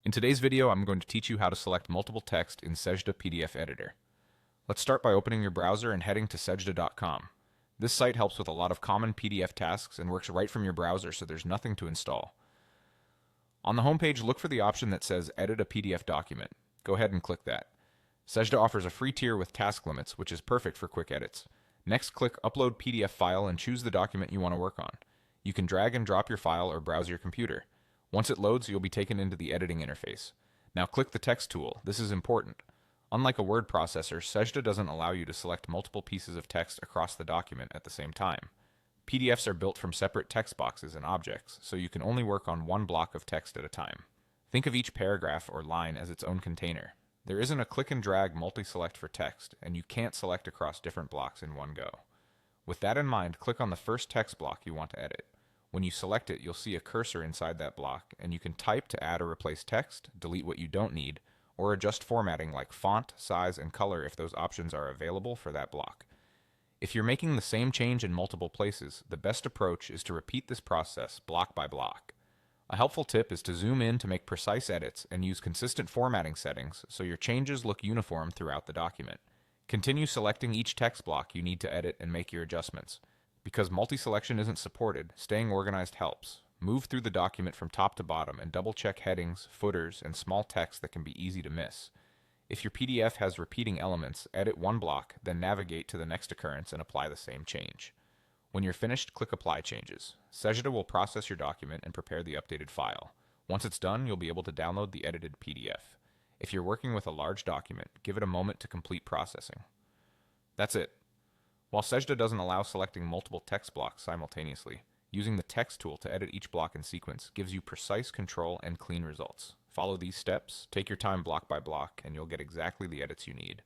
In today's video, I'm going to teach you how to select multiple text in Sejda PDF Editor. Let's start by opening your browser and heading to sejda.com. This site helps with a lot of common PDF tasks and works right from your browser, so there's nothing to install. On the homepage, look for the option that says Edit a PDF document. Go ahead and click that. Sejda offers a free tier with task limits, which is perfect for quick edits. Next, click Upload PDF File and choose the document you want to work on. You can drag and drop your file or browse your computer. Once it loads, you'll be taken into the editing interface. Now click the Text tool. This is important. Unlike a word processor, Sejda doesn't allow you to select multiple pieces of text across the document at the same time. PDFs are built from separate text boxes and objects, so you can only work on one block of text at a time. Think of each paragraph or line as its own container. There isn't a click and drag multi-select for text, and you can't select across different blocks in one go. With that in mind, click on the first text block you want to edit. When you select it, you'll see a cursor inside that block, and you can type to add or replace text, delete what you don't need, or adjust formatting like font, size, and color if those options are available for that block. If you're making the same change in multiple places, the best approach is to repeat this process block by block. A helpful tip is to zoom in to make precise edits and use consistent formatting settings so your changes look uniform throughout the document. Continue selecting each text block you need to edit and make your adjustments. Because multi-selection isn't supported, staying organized helps. Move through the document from top to bottom and double-check headings, footers, and small text that can be easy to miss. If your PDF has repeating elements, edit one block, then navigate to the next occurrence and apply the same change. When you're finished, click Apply Changes. Sejda will process your document and prepare the updated file. Once it's done, you'll be able to download the edited PDF. If you're working with a large document, give it a moment to complete processing. That's it. While Sejda doesn't allow selecting multiple text blocks simultaneously, using the Text tool to edit each block in sequence gives you precise control and clean results. Follow these steps, take your time block by block, and you'll get exactly the edits you need.